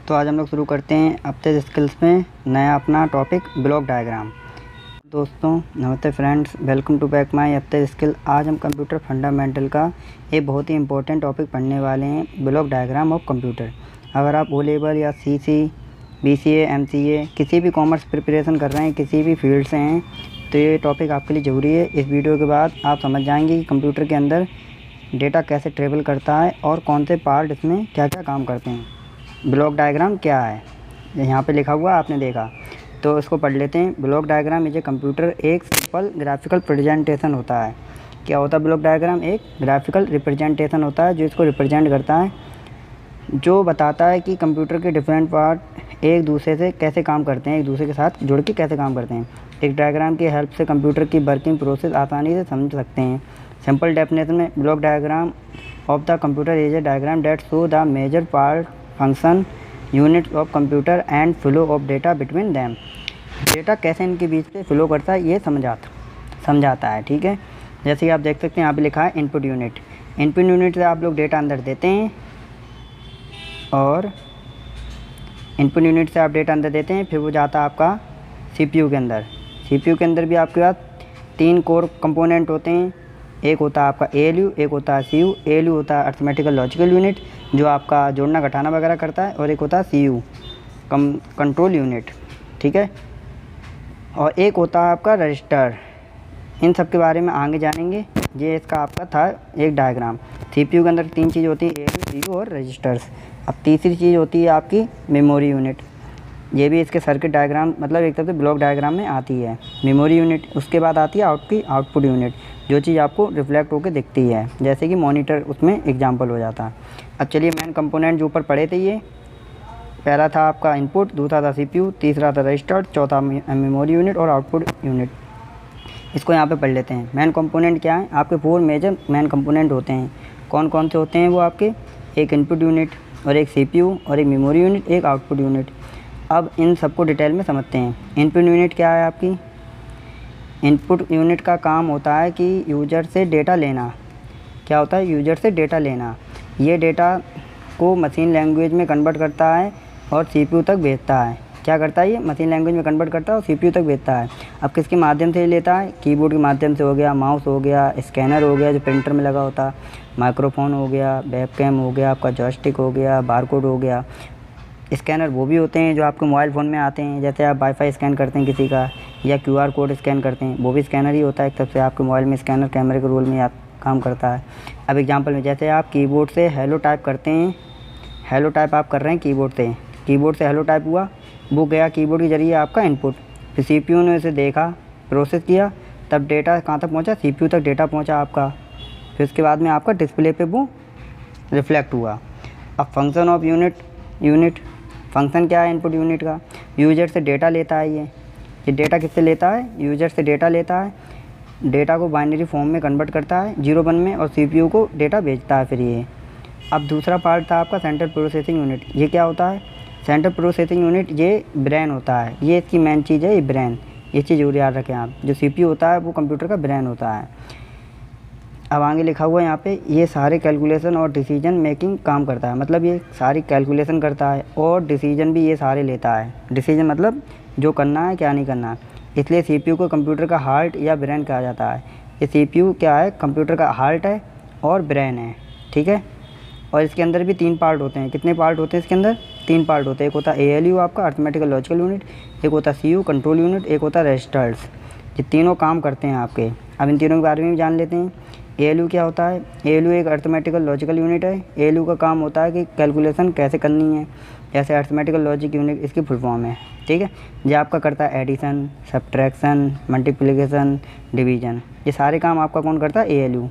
तो आज हम लोग शुरू करते हैं अपते स्किल्स में नया अपना टॉपिक ब्लॉक डायग्राम। दोस्तों नमस्ते friends, welcome to back my update skill. आज हम कंप्यूटर फंडामेंटल का एक बहुत ही इंपॉर्टेंट टॉपिक पढ़ने वाले हैं, ब्लॉक डायग्राम ऑफ कंप्यूटर। अगर आप ओ लेवल या CC, BCA, MCA किसी भी कॉमर्स प्रिपरेशन कर रहे हैं, किसी भी फील्ड से हैं, तो ये टॉपिक आपके लिए ज़रूरी है। इस वीडियो के बाद आप समझ जाएंगे कि कंप्यूटर के अंदर डेटा कैसे ट्रेवल करता है और कौन से पार्ट इसमें क्या क्या काम करते हैं। ब्लॉक डायग्राम क्या है, यहाँ पे लिखा हुआ आपने देखा, तो इसको पढ़ लेते हैं। Block diagram is a computer एक सिंपल ग्राफिकल रिप्रेजेंटेशन होता है। क्या होता है ब्लॉक डायग्राम? एक ग्राफिकल रिप्रेजेंटेशन होता है जो इसको रिप्रेजेंट करता है, जो बताता है कि कंप्यूटर के डिफरेंट पार्ट एक दूसरे से कैसे काम करते हैं, एक दूसरे के साथ जुड़ के कैसे काम करते हैं। एक डायग्राम की हेल्प से कंप्यूटर की वर्किंग प्रोसेस आसानी से समझ सकते हैं। सिंपल डेफिनेशन में block diagram of the computer is a diagram that show the major part, function, units of computer and flow of data between them. Data कैसे इनके बीच से फ्लो करता है ये समझाता है। ठीक है, जैसे कि आप देख सकते हैं यहाँ पे लिखा है इनपुट यूनिट। इनपुट यूनिट से आप लोग डेटा अंदर देते हैं और इनपुट यूनिट से आप डेटा अंदर देते हैं, फिर वो जाता है आपका CPU के अंदर। CPU के अंदर भी आपके पास 3 कोर कंपोनेंट होते हैं। एक होता है आपका ALU, एक होता है CU। ALU होता है अर्थमेटिकल लॉजिकल यूनिट जो आपका जोड़ना घटाना वगैरह करता है, और एक होता है CU कंट्रोल यूनिट। ठीक है, और एक होता है आपका रजिस्टर। इन सब के बारे में आगे जानेंगे। ये इसका आपका था एक डायग्राम। CPU के अंदर 3 चीज़ होती है, ALU, CU और रजिस्टर्स। अब तीसरी चीज़ होती है आपकी मेमोरी यूनिट। ये भी इसके सर्किट डायग्राम मतलब एक तरह से ब्लॉक डायग्राम में आती है मेमोरी यूनिट। उसके बाद आती है आउटपुट यूनिट, जो चीज़ आपको रिफ्लेक्ट होकर दिखती है, जैसे कि मॉनिटर उसमें एग्जांपल हो जाता है। अब चलिए मेन कंपोनेंट जो ऊपर पढ़े थे, ये पहला था आपका इनपुट, दूसरा था CPU, तीसरा था रजिस्टर, चौथा मेमोरी यूनिट और आउटपुट यूनिट। इसको यहाँ पे पढ़ लेते हैं। मेन कंपोनेंट क्या है? आपके 4 मेजर मेन कंपोनेंट होते हैं। कौन कौन से होते हैं वो आपके? एक इनपुट यूनिट और एक CPU और एक मेमोरी यूनिट, एक आउटपुट यूनिट। अब इन सबको डिटेल में समझते हैं। इनपुट यूनिट क्या है आपकी? इनपुट यूनिट का काम होता है कि यूजर से डेटा लेना। क्या होता है? यूजर से डेटा लेना। ये डेटा को मशीन लैंग्वेज में कन्वर्ट करता है और CPU तक भेजता है। क्या करता है? ये मशीन लैंग्वेज में कन्वर्ट करता है और CPU तक भेजता है। अब किसके माध्यम से लेता है? कीबोर्ड के माध्यम से हो गया, माउस हो गया, स्कैनर हो गया जो प्रिंटर में लगा होता है, माइक्रोफोन हो गया, वेबकैम हो गया, आपका जॉयस्टिक हो गया, बारकोड हो गया। स्कैनर वो भी होते हैं जो आपके मोबाइल फ़ोन में आते हैं, जैसे आप वाईफाई स्कैन करते हैं किसी का, या QR कोड स्कैन करते हैं, वो भी स्कैनर ही होता है। एक तरफ से आपके मोबाइल में स्कैनर कैमरे के रोल में काम करता है। अब एग्जांपल में जैसे आप कीबोर्ड से हेलो टाइप करते हैं, हेलो टाइप आप कर रहे हैं कीबोर्ड से हेलो टाइप हुआ, वो गया कीबोर्ड के ज़रिए आपका इनपुट, फिर CPU ने उसे देखा, प्रोसेस किया, तब डेटा कहाँ तक पहुँचा? CPU तक डेटा पहुँचा आपका। फिर उसके बाद में आपका डिस्प्ले पे वो रिफ्लेक्ट हुआ। अब फंक्शन ऑफ यूनिट फंक्शन क्या है इनपुट यूनिट का? यूजर से डेटा लेता है। ये डेटा किससे लेता है? यूजर से डेटा लेता है, डेटा को बाइनरी फॉर्म में कन्वर्ट करता है 0-1 में, और CPU को डेटा भेजता है फिर ये। अब दूसरा पार्ट था आपका सेंट्रल प्रोसेसिंग यूनिट। ये क्या होता है? सेंट्रल प्रोसेसिंग यूनिट ये ब्रेन होता है, ये इसकी मेन चीज़ है, ये ब्रेन। ये चीज़ जरूर याद रखें आप। जो CPU होता है वो कंप्यूटर का ब्रेन होता है। अब आगे लिखा हुआ है यहाँ पे, ये सारे कैलकुलेशन और डिसीजन मेकिंग काम करता है, मतलब ये सारी कैलकुलेशन करता है और डिसीजन भी ये सारे लेता है। डिसीजन मतलब जो करना है क्या नहीं करना है। इसलिए CPU को कंप्यूटर का हार्ट या ब्रेन कहा जाता है। ये CPU क्या है? कंप्यूटर का हार्ट है और ब्रेन है। ठीक है, और इसके अंदर भी 3 पार्ट होते हैं। कितने पार्ट होते हैं इसके अंदर? 3 पार्ट होते हैं। एक होता है ALU आपका अर्थमेटिकल लॉजिकल यूनिट, एक होता है CU कंट्रोल यूनिट, एक होता है रजिस्टर्स। ये तीनों काम करते हैं आपके। अब इन तीनों के बारे में भी जान लेते हैं। ALU क्या होता है? ALU एक अर्थमेटिकल लॉजिकल यूनिट है। ALU का काम होता है कि कैलकुलेशन कैसे करनी है, जैसे अर्थमेटिकल लॉजिक यूनिट इसकी फुल फॉर्म है। ठीक है, ये आपका करता है एडिशन, सब्ट्रैक्शन, मल्टीप्लिकेशन, डिवीजन। ये सारे काम आपका कौन करता है? ALU।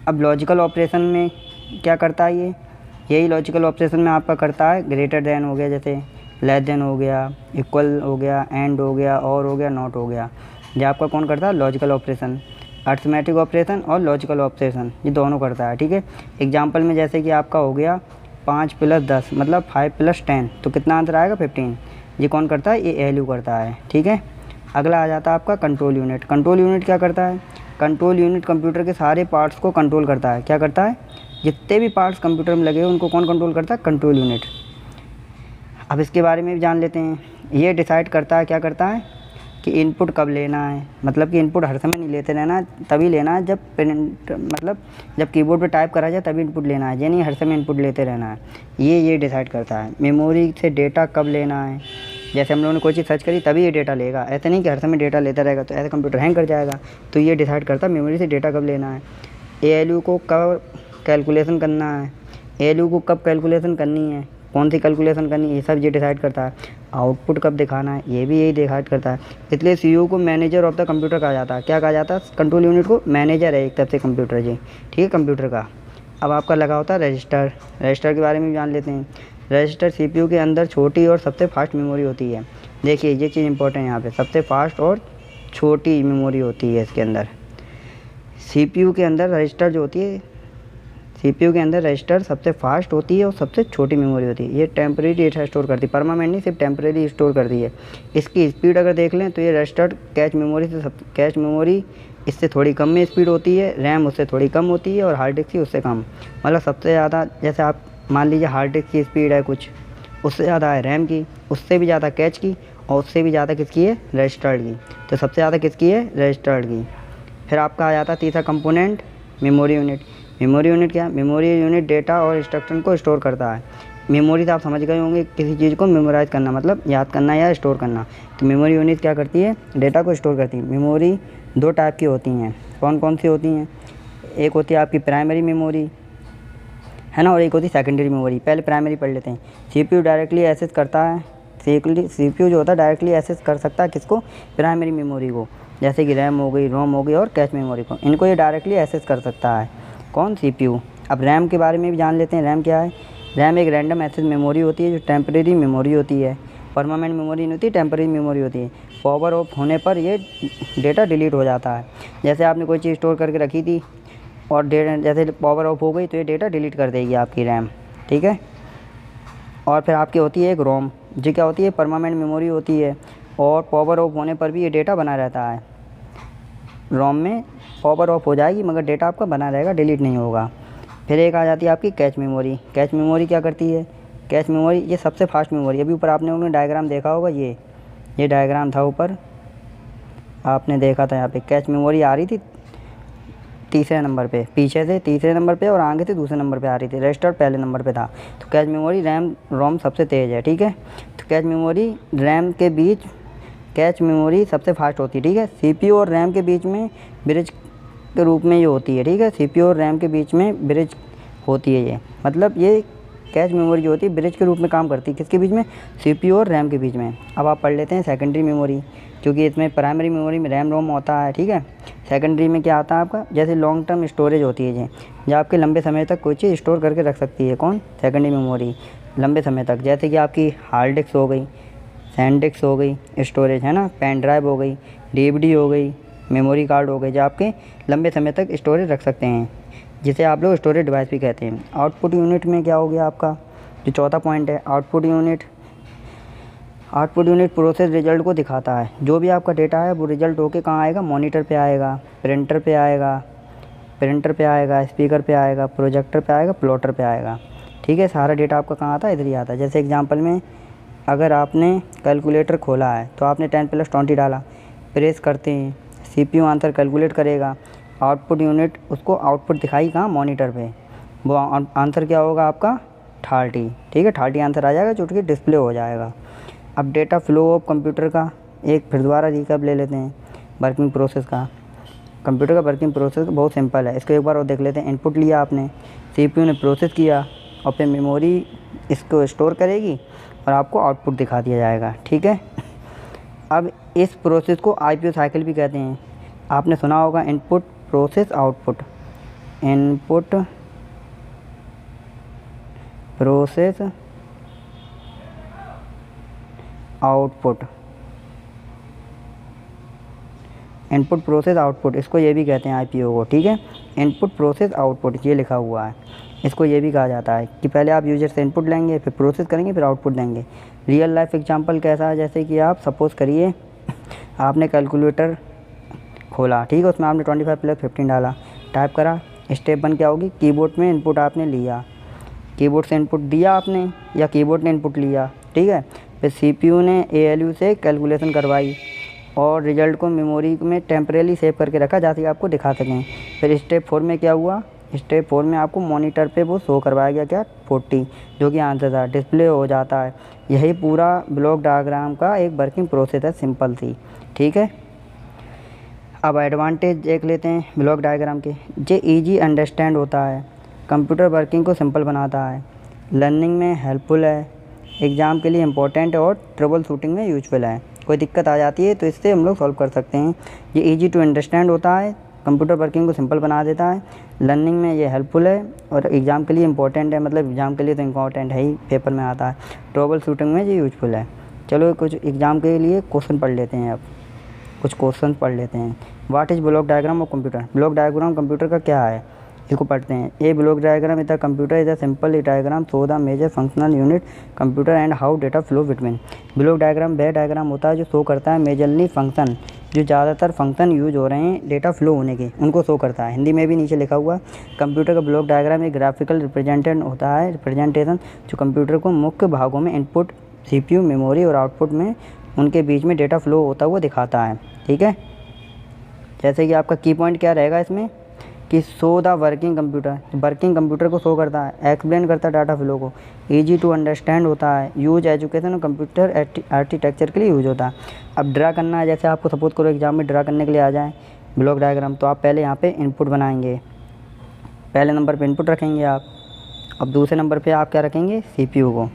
अब लॉजिकल ऑपरेशन में क्या करता है? यही लॉजिकल ऑपरेशन में आपका करता है ग्रेटर देन हो गया, जैसे लेस देन हो गया, इक्वल हो गया, एंड हो गया, और हो गया, नॉट हो गया। ये आपका कौन करता है? Logical operation. अर्थमेटिक ऑपरेशन और लॉजिकल ऑपरेशन ये दोनों करता है। ठीक है, एग्जांपल में जैसे कि आपका हो गया 5 + 10 मतलब 5 + 10, तो कितना आंसर आएगा? 15। ये कौन करता है? ये ALU करता है। ठीक है, अगला आ जाता है आपका कंट्रोल यूनिट। कंट्रोल यूनिट क्या करता है? कंट्रोल यूनिट कंप्यूटर के सारे पार्ट्स को कंट्रोल करता है। क्या करता है? जितने भी पार्ट्स कंप्यूटर में लगे हुए उनको कौन कंट्रोल करता है? Control unit. अब इसके बारे में भी जान लेते हैं। ये डिसाइड करता है, क्या करता है कि इनपुट कब लेना है, मतलब कि इनपुट हर समय नहीं लेते रहना, तभी लेना है जब प्रिंट मतलब जब कीबोर्ड पे टाइप करा जाए तभी इनपुट लेना है, ये नहीं हर समय इनपुट लेते रहना है। ये डिसाइड करता है। मेमोरी से डेटा कब लेना है, जैसे हम लोगों ने कोई चीज़ सर्च करी तभी ये डेटा लेगा, ऐसा नहीं कि हर समय डेटा लेता रहेगा, तो ऐसा कंप्यूटर हैंग कर जाएगा। तो ये डिसाइड करता है मेमोरी से डेटा कब लेना है। ALU को कब कैलकुलेशन करना है, ALU को कब कैलकुलेशन करनी है, कौन सी कैलकुलेशन करनी है, ये सब ये डिसाइड करता है। आउटपुट कब दिखाना है, ये भी यही डिसाइड करता है। इसलिए CPU को मैनेजर ऑफ द कंप्यूटर कहा जाता है। क्या कहा जाता है, कंट्रोल यूनिट को मैनेजर है एक तरफ से कंप्यूटर जी, ठीक है, कंप्यूटर का। अब आपका लगा होता है रजिस्टर। रजिस्टर के बारे में भी जान लेते हैं। रजिस्टर CPU के अंदर छोटी और सबसे फास्ट मेमोरी होती है। देखिए ये चीज़ इंपॉर्टेंट है यहाँ पे, सबसे फास्ट और छोटी मेमोरी होती है इसके अंदर। CPU के अंदर रजिस्टर जो होती है, CPU के अंदर रजिस्टर सबसे फास्ट होती है और सबसे छोटी मेमोरी होती है। ये टेम्परेरी डेटा स्टोर करती है, परमानेंट नहीं, सिर्फ टेम्परेरी स्टोर करती है। इसकी स्पीड अगर देख लें तो ये रजिस्टर कैच मेमोरी इससे थोड़ी कम में स्पीड होती है, रैम उससे थोड़ी कम होती है और हार्ड डिस्क की उससे कम। मतलब सबसे ज़्यादा, जैसे आप मान लीजिए हार्ड डिस्क की स्पीड है कुछ, उससे ज़्यादा है रैम की, उससे भी ज़्यादा कैच की और उससे भी ज़्यादा किसकी है, रजिस्टर्ड की। तो सबसे ज़्यादा किसकी है, रजिस्टर्ड की। फिर आपका आ जाता है तीसरा component, memory unit. Memory unit क्या, मेमोरी यूनिट डेटा और इंस्ट्रक्शन को स्टोर करता है। मेमोरी तो आप समझ गए होंगे, किसी चीज़ को मेमोराइज़ करना मतलब याद करना या स्टोर करना। तो मेमोरी यूनिट क्या करती है, डेटा को स्टोर करती है। मेमोरी दो टाइप की होती हैं, कौन कौन सी होती हैं, एक होती है आपकी प्राइमरी मेमोरी है ना, और एक होती है सेकेंडरी मेमोरी। पहले प्राइमरी पढ़ लेते हैं। CPU डायरेक्टली एक्सेस करता है, CPU जो होता है डायरेक्टली एक्सेस कर सकता है किसको, प्राइमरी मेमोरी को, जैसे कि रैम हो गई, रोम हो गई और कैश मेमोरी को, इनको ये डायरेक्टली एक्सेस कर सकता है कौन, CPU। अब रैम के बारे में भी जान लेते हैं। रैम क्या है, रैम एक रैंडम एक्सेस मेमोरी होती है जो टेम्परेरी मेमोरी होती है, परमानेंट मेमोरी नहीं होती, टेम्परेरी मेमोरी होती है। पावर ऑफ होने पर ये डेटा डिलीट हो जाता है। जैसे आपने कोई चीज़ स्टोर करके रखी थी और जैसे पावर ऑफ हो गई तो ये डेटा डिलीट कर देगी आपकी रैम, ठीक है। और फिर आपकी होती है एक रोम, जो क्या होती है, परमानेंट मेमोरी होती है और पावर ऑफ होने पर भी ये डेटा बना रहता है। रोम में पावर ऑफ हो जाएगी मगर डेटा आपका बना रहेगा, डिलीट नहीं होगा। फिर एक आ जाती है आपकी कैश मेमोरी। कैश मेमोरी क्या करती है, कैश मेमोरी ये सबसे फास्ट मेमोरी। अभी ऊपर आपने उन्होंने डायग्राम देखा होगा, ये डायग्राम था ऊपर आपने देखा था, यहाँ पे कैश मेमोरी आ रही थी तीसरे नंबर पे, पीछे से तीसरे नंबर पे और आगे से दूसरे नंबर पे आ रही थी, रजिस्टर पहले नंबर पे था। तो कैश मेमोरी रोम सबसे तेज़ है, ठीक है। तो कैश मेमोरी रैम के बीच, कैश मेमोरी सबसे फास्ट होती है, ठीक है। CPU और रैम के बीच में ब्रिज के रूप में ये होती है, ठीक है। CPU और रैम के बीच में ब्रिज होती है ये, मतलब ये कैश मेमोरी जो होती है ब्रिज के रूप में काम करती है, किसके बीच में, CPU और रैम के बीच में। अब आप पढ़ लेते हैं सेकेंडरी मेमोरी, क्योंकि इसमें प्राइमरी मेमोरी में रैम रोम होता है, ठीक है। सेकेंडरी में क्या आता है आपका, जैसे लॉन्ग टर्म स्टोरेज होती है जी, जो आपके लंबे समय तक कोई चीज़ स्टोर करके रख सकती है, कौन, सेकेंडरी मेमोरी, लंबे समय तक। जैसे कि आपकी हार्ड डिस्क हो गई, सैंड डिस्क हो गई, स्टोरेज है ना, पेन ड्राइव हो गई, DVD हो गई, मेमोरी कार्ड हो गए, जो आपके लंबे समय तक स्टोरेज रख सकते हैं, जिसे आप लोग स्टोरेज डिवाइस भी कहते हैं। आउटपुट यूनिट में क्या हो गया आपका, जो चौथा पॉइंट है, output unit. Output unit process result को दिखाता है। जो भी आपका डेटा है वो रिजल्ट होके कहाँ आएगा, मॉनिटर पे आएगा, प्रिंटर पे आएगा, स्पीकर पे आएगा, प्रोजेक्टर पे आएगा, प्लॉटर पे आएगा, ठीक है। सारा डेटा आपका कहाँ आता है, इधर ही आता है। जैसे एग्जांपल में अगर आपने कैलकुलेटर खोला है तो आपने 10 + 20 डाला, प्रेस करते हैं, CPU आंसर कैलकुलेट करेगा, आउटपुट यूनिट उसको आउटपुट दिखाई कहाँ, मॉनिटर पे। वो आंसर क्या होगा आपका 30, ठीक है, 30 आंसर आ जाएगा जो कि डिस्प्ले हो जाएगा। अब डेटा फ्लो ऑफ कंप्यूटर का एक फिर दोबारा रिकैप ले लेते हैं, वर्किंग प्रोसेस का। कंप्यूटर का वर्किंग प्रोसेस बहुत सिंपल है, इसको एक बार और देख लेते हैं। इनपुट लिया आपने, CPU ने प्रोसेस किया और फिर मेमोरी इसको स्टोर करेगी और आपको आउटपुट दिखा दिया जाएगा, ठीक है। अब इस प्रोसेस को IPO साइकिल भी कहते हैं। आपने सुना होगा input process output, input process output, input process output, इसको ये भी कहते हैं IPO को, ठीक है। इनपुट प्रोसेस आउटपुट ये लिखा हुआ है, इसको ये भी कहा जाता है कि पहले आप यूजर से इनपुट लेंगे, फिर प्रोसेस करेंगे, फिर आउटपुट देंगे। रियल लाइफ एग्जांपल कैसा है, जैसे कि आप सपोज़ करिए आपने कैलकुलेटर खोला, ठीक है, उसमें आपने 25 + 15 डाला, टाइप करा। स्टेप 1 क्या होगी, कीबोर्ड में इनपुट आपने लिया, कीबोर्ड से इनपुट दिया आपने या कीबोर्ड ने इनपुट लिया, ठीक है। फिर CPU ने ALU से कैलकुलेशन करवाई और रिजल्ट को मेमोरी में टेम्परेली सेव करके रखा ताकि आपको दिखा सकें। फिर स्टेप 4 में क्या हुआ, स्टेप 4 में आपको मॉनिटर पे वो शो करवाया गया क्या 40, जो कि आंसर था, डिस्प्ले हो जाता है। यही पूरा ब्लॉक डायग्राम का एक वर्किंग प्रोसेस है, सिंपल सी, ठीक है। अब एडवांटेज देख लेते हैं ब्लॉक डायग्राम के। ये ईजी अंडरस्टैंड होता है, कंप्यूटर वर्किंग को सिंपल बनाता है, लर्निंग में हेल्पफुल है, एग्ज़ाम के लिए इम्पोर्टेंट है और ट्रबल शूटिंग में यूजफुल है। कोई दिक्कत आ जाती है तो इससे हम लोग सॉल्व कर सकते हैं। ये ईजी टू अंडरस्टैंड होता है, कंप्यूटर वर्किंग को सिंपल बना देता है, लर्निंग में ये हेल्पफुल है और एग्ज़ाम के लिए इम्पोर्टेंट है, मतलब एग्ज़ाम के लिए तो इम्पोर्टेंट है ही, पेपर में आता है। ट्रबल शूटिंग में ये यूजफुल है। चलो कुछ एग्ज़ाम के लिए क्वेश्चन पढ़ लेते हैं। अब कुछ क्वेश्चन पढ़ लेते हैं। What is block diagram of computer? Block diagram computer का क्या है, इसको पढ़ते हैं। A block diagram is the computer is a simple diagram show the major functional unit computer and how data flow between. Block diagram वह diagram होता है जो शो करता है मेजरली फंक्शन, जो ज़्यादातर फंक्शन यूज हो रहे हैं डेटा फ्लो होने के, उनको शो करता है। हिंदी में भी नीचे लिखा हुआ, कंप्यूटर का ब्लॉक डायग्राम एक ग्राफिकल रिप्रेजेंटेशन होता है, रिप्रेजेंटेशन जो कंप्यूटर को मुख्य भागों में इनपुट, CPU, मेमोरी और आउटपुट में उनके बीच में डेटा फ्लो होता हुआ दिखाता है, ठीक है। जैसे कि आपका की पॉइंट क्या रहेगा इसमें कि show the working computer, working computer को शो करता है, एक्सप्लेन करता है डाटा फ्लो को, ईजी टू अंडरस्टैंड होता है, यूज एजुकेशन और कंप्यूटर आर्किटेक्चर के लिए यूज होता है। अब ड्रा करना है, जैसे आपको सपोज करो एग्जाम में ड्रा करने के लिए आ जाए ब्लॉक डायग्राम, तो आप पहले यहाँ पे इनपुट बनाएंगे, पहले नंबर पे इनपुट रखेंगे आप। अब दूसरे नंबर पे आप क्या रखेंगे, CPU को,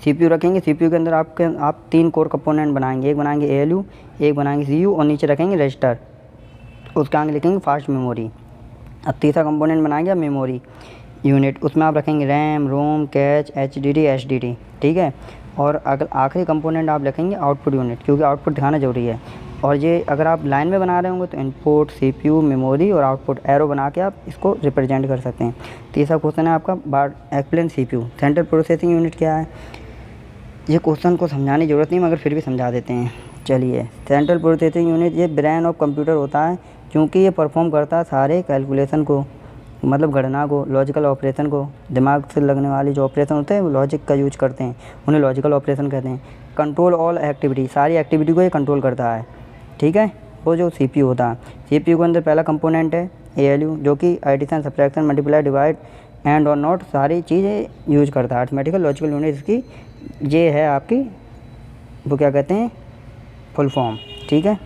CPU रखेंगे। CPU के अंदर आप 3 कोर कंपोनेंट बनाएंगे, एक बनाएंगे ALU, एक बनाएंगे CU और नीचे रखेंगे रजिस्टर, उसके आगे लिखेंगे फास्ट मेमोरी। अब तीसरा कंपोनेंट बनाएंगे आप मेमोरी यूनिट, उसमें आप रखेंगे रैम, रोम, कैच, HDD, SDD, ठीक है। और अगर आखिरी कंपोनेंट आप लिखेंगे आउटपुट यूनिट, क्योंकि आउटपुट दिखाना ज़रूरी है। और ये अगर आप लाइन में बना रहे होंगे तो इनपुट, CPU, मेमोरी और आउटपुट एरो बना के आप इसको रिप्रेजेंट कर सकते हैं। तीसरा क्वेश्चन है आपका explain CPU, central processing unit क्या है। ये क्वेश्चन को समझाने की ज़रूरत नहीं मगर फिर भी समझा देते हैं। चलिए, सेंट्रल प्रोसेसिंग यूनिट ये ब्रेन ऑफ कंप्यूटर होता है, क्योंकि ये परफॉर्म करता है सारे कैलकुलेशन को, मतलब गणना को, लॉजिकल ऑपरेशन को। दिमाग से लगने वाले जो ऑपरेशन होते हैं वो लॉजिक का यूज करते हैं, उन्हें लॉजिकल ऑपरेशन कहते हैं। कंट्रोल ऑल एक्टिविटी, सारी एक्टिविटी को ये कंट्रोल करता है, ठीक है। वो जो CPU होता है, CPU के अंदर पहला कंपोनेंट है ALU, जो कि addition, subtraction, multiply, divide and or not सारी चीज़ें यूज करता है। अर्थमेटिकल लॉजिकल यूनिट इसकी ये है आपकी, वो क्या कहते हैं, फुल फॉर्म, ठीक है।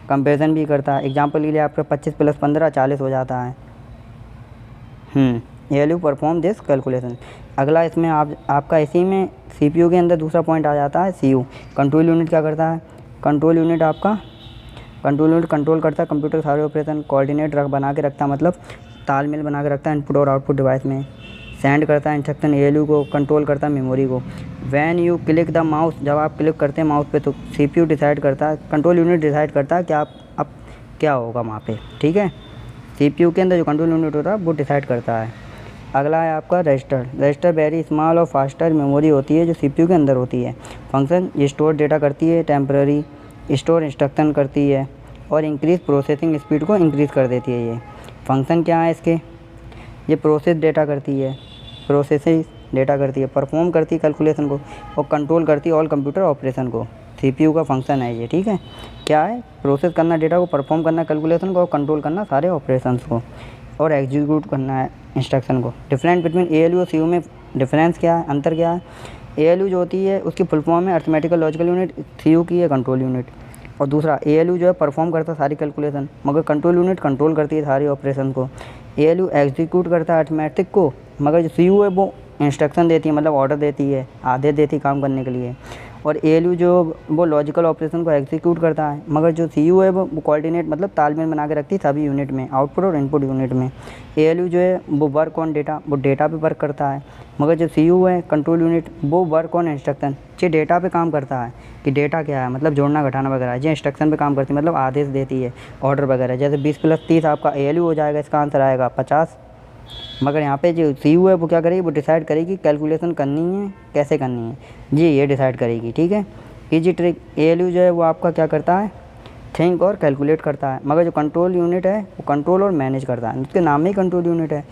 कंपेरिजन भी करता है। एग्जाम्पल के लिए आपका 25 + 15 40 हो जाता है। ALU perform this calculation. अगला इसमें आपका इसी में CPU के अंदर दूसरा पॉइंट आ जाता है CU, कंट्रोल यूनिट क्या करता है। कंट्रोल यूनिट कंट्रोल करता है कंप्यूटर सारे ऑपरेशन, कोऑर्डिनेट बना के रखता है, मतलब तालमेल बना के रखता है इनपुट और आउटपुट डिवाइस में। सेंड करता है इंस्ट्रक्शन ALU को, कंट्रोल करता है मेमोरी को। When you click the mouse, जब आप क्लिक करते हैं माउस पे तो CPU डिसाइड करता है, कंट्रोल यूनिट डिसाइड करता है कि आप अब क्या होगा वहाँ पे, ठीक है। CPU के अंदर जो कंट्रोल यूनिट होता है वो डिसाइड करता है। अगला है आपका रजिस्टर। रजिस्टर वेरी स्मॉल और फास्टर मेमोरी होती है जो CPU के अंदर होती है। फंक्शन ये स्टोर डेटा करती है, टेम्पररी स्टोर इंस्ट्रक्शन करती है और इंक्रीज प्रोसेसिंग स्पीड को इंक्रीज़ कर देती है। ये फंक्शन क्या है इसके, ये प्रोसेस डेटा करती है, परफॉर्म करती है कैलकुलेशन को और कंट्रोल करती है ऑल कंप्यूटर ऑपरेशन को। CPU का फंक्शन है ये, ठीक है। क्या है, प्रोसेस करना डेटा को, परफॉर्म करना कैलकुलेशन को और कंट्रोल करना सारे ऑपरेशंस को और एग्जीक्यूट करना है इंस्ट्रक्शन को। डिफरेंस बिटवीन ALU और CU में डिफरेंस क्या है, अंतर क्या है। ALU जो होती है उसकी फुल फॉर्म है अर्थमेटिकल लॉजिकल यूनिट, CU की है कंट्रोल यूनिट। और दूसरा ALU जो है परफॉर्म करता है सारी कैलकुलेशन, मगर कंट्रोल यूनिट कंट्रोल करती है सारी ऑपरेशन को। ALU एग्जीक्यूट करता है अर्थमेटिक को, मगर जो CU है वो इंस्ट्रक्शन देती है, मतलब ऑर्डर देती है, आदेश देती है काम करने के लिए। और ALU जो वो लॉजिकल ऑपरेशन को एग्जीक्यूट करता है, मगर जो CU है वो कोऑर्डिनेट, मतलब तालमेल बना के रखती है सभी यूनिट में, आउटपुट और इनपुट यूनिट में। ALU जो है वो वर्क ऑन डेटा, वो डेटा पे वर्क करता है, मगर जो CU है कंट्रोल यूनिट वो वर्क ऑन इंस्ट्रक्शन, जो डेटा पे काम करता है कि डेटा क्या है, मतलब जोड़ना घटाना वगैरह, जो इंस्ट्रक्शन पे काम करती है, मतलब आदेश देती है, ऑर्डर वगैरह। जैसे 20 + 30 आपका ALU हो जाएगा, इसका आंसर आएगा 50। मगर यहाँ पे जो CU है वो क्या करेगी, वो डिसाइड करेगी कैलकुलेशन करनी है कैसे करनी है, जी ये डिसाइड करेगी, ठीक है। ईजी ट्रिक, ALU जो है वो आपका क्या करता है, थिंक और कैलकुलेट करता है, मगर जो कंट्रोल यूनिट है वो कंट्रोल और मैनेज करता है, उसके नाम में ही कंट्रोल यूनिट है।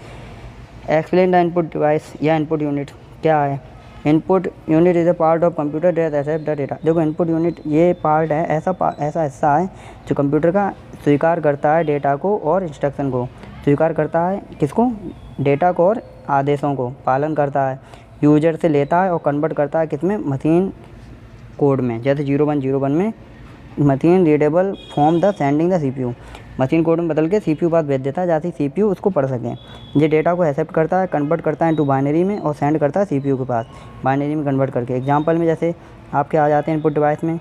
एक्सप्लेन द इनपुट डिवाइस या इनपुट यूनिट क्या है, input unit is a part of computer that accept the data. देखो इनपुट यूनिट ये पार्ट है, ऐसा हिस्सा है जो कंप्यूटर का स्वीकार करता है डेटा को और इंस्ट्रक्शन को। स्वीकार करता है किसको? डेटा को और आदेशों को पालन करता है, यूजर से लेता है और कन्वर्ट करता है किसमें? मशीन कोड में। जैसे 0101 में machine readable form the sending the CPU, machine code में बदल के CPU पास भेज देता है जैसे CPU उसको पढ़ सकें। ये डेटा को एक्सेप्ट करता है, कन्वर्ट करता है इनटू बाइनरी में और सेंड करता है CPU के पास बाइनरी में कन्वर्ट करके। एग्जांपल में जैसे आपके आ जाते हैं इनपुट डिवाइस में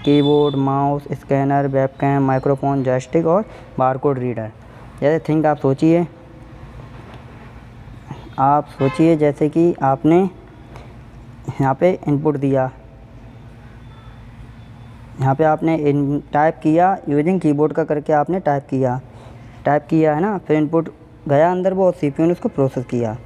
keyboard, mouse, scanner, webcam, microphone, joystick और बारकोड रीडर। जैसे थिंक आप सोचिए जैसे कि आपने यहाँ पे इनपुट दिया, यहाँ पे आपने टाइप किया यूजिंग कीबोर्ड का करके आपने टाइप किया है ना, फिर इनपुट गया अंदर वो CPU ने उसको प्रोसेस किया।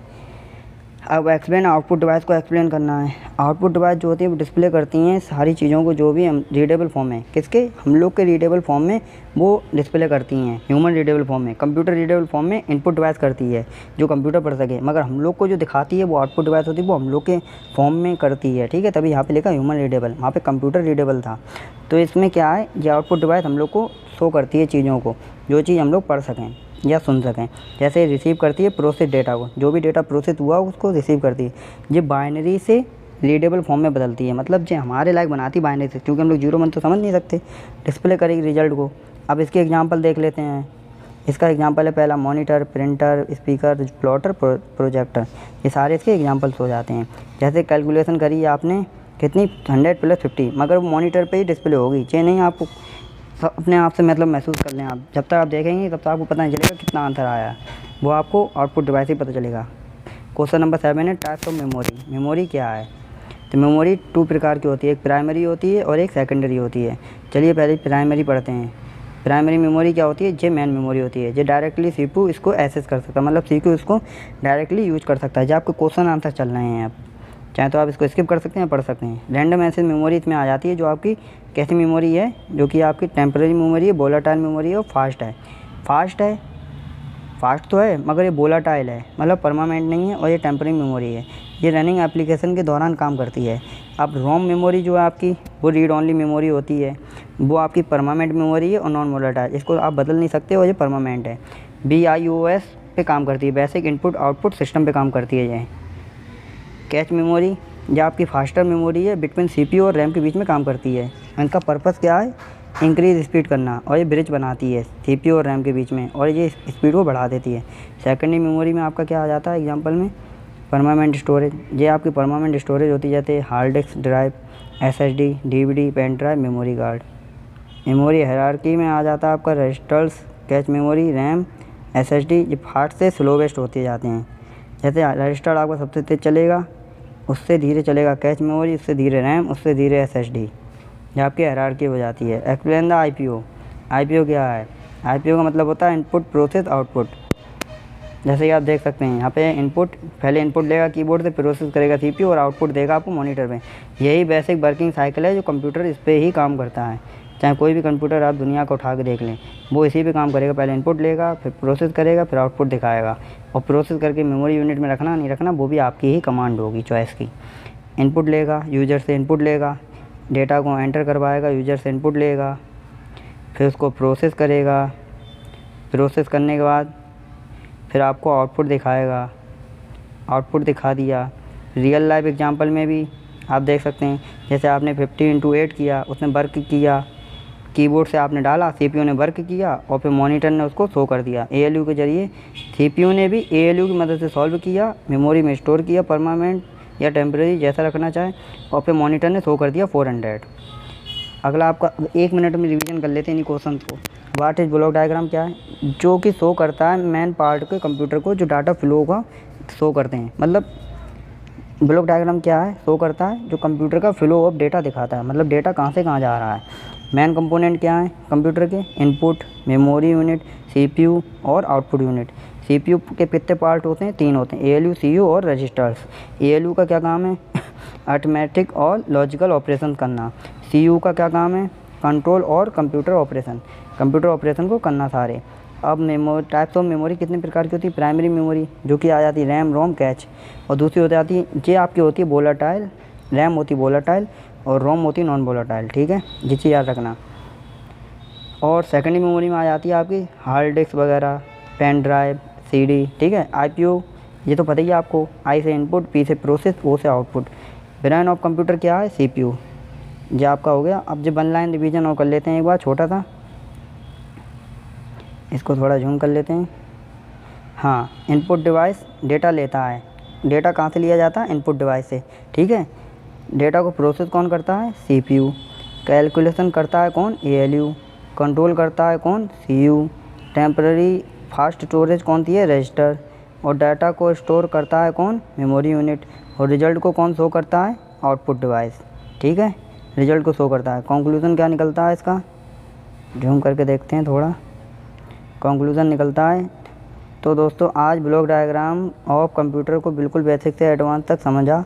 अब एक्सप्लेन आउटपुट डिवाइस को एक्सप्लेन करना है। आउटपुट डिवाइस जो होती है वो डिस्प्ले करती हैं सारी चीज़ों को जो भी हम रीडेबल फॉर्म में, किसके? हम लोग के रीडेबल फॉर्म में वो डिस्प्ले करती हैं, ह्यूमन रीडेबल फॉर्म में। कंप्यूटर रीडेबल फॉर्म में इनपुट डिवाइस करती है जो कंप्यूटर पढ़ सके, मगर हम लोग को जो दिखाती है वो आउटपुट डिवाइस होती है, वो हम लोग के फॉर्म में करती है। ठीक है, तभी यहाँ पर लिखा ह्यूमन रीडेबल, वहाँ पर कंप्यूटर रीडेबल था। तो इसमें क्या है, ये आउटपुट डिवाइस हम लोग को शो करती है चीज़ों को, जो चीज़ हम लोग पढ़ सकें या सुन सकें। जैसे रिसीव करती है प्रोसेस डेटा को, जो भी डेटा प्रोसेस हुआ उसको रिसीव करती है। ये बाइनरी से रीडेबल फॉर्म में बदलती है, मतलब जो हमारे लायक बनाती बाइनरी से, क्योंकि हम लोग 01 तो समझ नहीं सकते, डिस्प्ले करेगी रिजल्ट को। अब इसके एग्जांपल देख लेते हैं। इसका एग्जांपल है पहला monitor, printer, speaker, plotter, projector. ये सारे इसके एग्जांपल्स हो जाते हैं। जैसे कैलकुलेशन करी आपने कितनी 100 + 50, मगर वो मॉनिटर पे ही डिस्प्ले होगी। चाहिए नहीं आपको अपने आप से मतलब महसूस कर लें आप, जब तक आप देखेंगे तब तक आपको पता नहीं चलेगा कितना आंसर आया है, वो आपको आउटपुट डिवाइस ही पता चलेगा। क्वेश्चन नंबर 7 है टाइप्स ऑफ मेमोरी। मेमोरी क्या है? तो मेमोरी 2 प्रकार की होती है, एक प्राइमरी होती है और एक सेकेंडरी होती है। चलिए पहले प्राइमरी पढ़ते हैं। प्राइमरी मेमोरी क्या होती है? ये मेन मेमोरी होती है, ये डायरेक्टली CPU इसको एक्सेस कर सकता है, मतलब CPU इसको डायरेक्टली यूज कर सकता है। जब आपके क्वेश्चन आंसर चल रहे हैं आप चाहे तो आप इसको स्किप कर सकते हैं, पढ़ सकते हैं। रैंडम एक्सेस मेमोरी इसमें आ जाती है, जो आपकी कैसी मेमोरी है, जो कि आपकी टेम्परेरी मेमोरी है, वोलेटाइल मेमोरी है और फास्ट तो है मगर ये वोलेटाइल है, मतलब परमानेंट नहीं है, और ये टेम्परेरी मेमोरी है, ये रनिंग एप्लीकेशन के दौरान काम करती है। अब रोम मेमोरी जो है आपकी, वो रीड ओनली मेमोरी होती है, वो आपकी परमानेंट मेमोरी है और नॉन वोलेटाइल, इसको आप बदल नहीं सकते और ये परमानेंट है। BIOS पे काम करती है, बेसिक इनपुट आउटपुट सिस्टम पे काम करती है ये। कैच मेमोरी जो आपकी फास्टर मेमोरी है, बिटवीन CPU और रैम के बीच में काम करती है। इनका पर्पस क्या है? इंक्रीज स्पीड करना, और ये ब्रिज बनाती है CPU और रैम के बीच में, और ये स्पीड को बढ़ा देती है। सेकेंडरी मेमोरी में आपका क्या आ जाता है एग्जांपल में? परमानेंट स्टोरेज, ये आपकी परमानेंट स्टोरेज होती जाती है, hard disk drive, SSD, DVD, pen drive, memory card. Memory hierarchy में आ जाता है आपका registers, cache memory, RAM, SSD। ये फास्ट से स्लोवेस्ट होते जाते हैं। जैसे रजिस्टर आपका सबसे तेज चलेगा, उससे धीरे चलेगा कैच मेमोरी, उससे धीरे रैम, उससे धीरे SSD, जो आपकी हायरार्की हो जाती है। Explain the IPO। IPO क्या है? IPO का मतलब होता है इनपुट प्रोसेस आउटपुट। जैसे कि आप देख सकते हैं यहाँ पे इनपुट, पहले इनपुट लेगा कीबोर्ड से, प्रोसेस करेगा CPU और आउटपुट देगा आपको मॉनिटर पे। यही बेसिक वर्किंग साइकिल है जो कंप्यूटर इस पर ही काम करता है। चाहे कोई भी कंप्यूटर आप दुनिया को उठा के देख लें, वो इसी पे काम करेगा। पहले इनपुट लेगा, फिर प्रोसेस करेगा, फिर आउटपुट दिखाएगा, और प्रोसेस करके मेमोरी यूनिट में रखना नहीं रखना वो भी आपकी ही कमांड होगी, चॉइस की। इनपुट लेगा, यूजर से इनपुट लेगा, डेटा को एंटर करवाएगा, यूजर से इनपुट लेगा, फिर उसको प्रोसेस करेगा, प्रोसेस करने के बाद फिर आपको आउटपुट दिखाएगा। आउटपुट दिखा दिया। रियल लाइफ एग्जांपल में भी आप देख सकते हैं, जैसे आपने 50 × 8 किया, उसने वर्क किया, कीबोर्ड से आपने डाला, CPU ने वर्क किया और फिर मॉनिटर ने उसको शो कर दिया। ALU के ज़रिए CPU ने भी ALU की मदद से सॉल्व किया, मेमोरी में स्टोर किया, परमानेंट या टेम्परेरी जैसा रखना चाहे, और फिर मॉनिटर ने शो कर दिया 400। अगला आपका 1 मिनट में रिवीजन कर लेते हैं इन क्वेश्चन को। व्हाट इज ब्लॉक डायग्राम क्या है? जो कि शो करता है मेन पार्ट के कंप्यूटर को, जो डाटा फ्लो का शो करते हैं। मतलब ब्लॉक डायग्राम क्या है? शो करता है जो कंप्यूटर का फ्लो ऑफ डेटा दिखाता है, मतलब डेटा कहाँ से कहाँ जा रहा है। मेन कंपोनेंट क्या है कंप्यूटर के? इनपुट, मेमोरी यूनिट, CPU और आउटपुट यूनिट। CPU के कितने पार्ट होते हैं? 3 होते हैं, ALU, CU और रजिस्टर्स। ALU का क्या काम है? अर्थमेटिक और लॉजिकल ऑपरेशन करना। CU का क्या काम है? कंट्रोल और कंप्यूटर ऑपरेशन को करना सारे। अब मेमोरी टाइप्स ऑफ मेमोरी कितने प्रकार की होती है? प्राइमरी मेमोरी जो कि आ जाती है रैम, रोम, कैच, और दूसरी हो जाती है ये आपकी होती है वोलेटाइल। रैम होती है वोलेटाइल और रोम होती है नॉन वोलेटाइल, ठीक है, ये चीज़ याद रखना। और सेकेंडरी मेमोरी में आ जाती है आपकी हार्ड डिस्क वगैरह, पेन ड्राइव, सीडी, ठीक है। आईपीयू ये तो पता ही है आपको, आई से इनपुट, पी से प्रोसेस, ओ से आउटपुट। ब्रेन ऑफ कंप्यूटर क्या है? सीपीयू। ये आपका हो गया। अब जो वन लाइन रिवीजन और कर लेते हैं एक बार छोटा सा, इसको थोड़ा जूम कर लेते हैं। हाँ, इनपुट डिवाइस डेटा लेता है। डेटा कहाँ से लिया जाता है? इनपुट डिवाइस से, ठीक है। डेटा को प्रोसेस कौन करता है? सीपीयू। कैलकुलेशन करता है कौन? एएलयू। कंट्रोल करता है कौन? सीयू। टेम्पररी फास्ट स्टोरेज कौन सी है? रजिस्टर। और डाटा को स्टोर करता है कौन? Memory unit. और रिजल्ट को कौन शो करता है? आउटपुट डिवाइस, ठीक है। रिजल्ट को शो करता है। कंक्लूजन क्या निकलता है इसका? जूम करके देखते हैं थोड़ा। कंक्लूजन निकलता है। तो दोस्तों आज ब्लॉक डायग्राम ऑफ कंप्यूटर को बिल्कुल बेसिक से एडवांस तक समझा।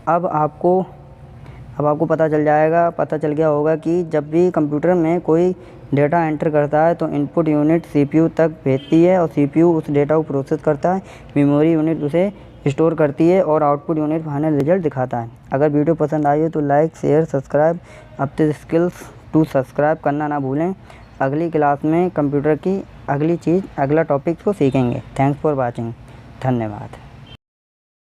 अब आपको पता चल गया होगा कि जब भी कंप्यूटर में कोई डेटा एंटर करता है तो इनपुट यूनिट सीपीयू तक भेजती है और सीपीयू उस डेटा को प्रोसेस करता है, मेमोरी यूनिट उसे स्टोर करती है और आउटपुट यूनिट फाइनल रिजल्ट दिखाता है। अगर वीडियो पसंद आई हो तो लाइक, शेयर, सब्सक्राइब, अपने स्किल्स टू सब्सक्राइब करना ना भूलें। अगली क्लास में कंप्यूटर की अगला टॉपिक को सीखेंगे। Thanks for watching. धन्यवाद।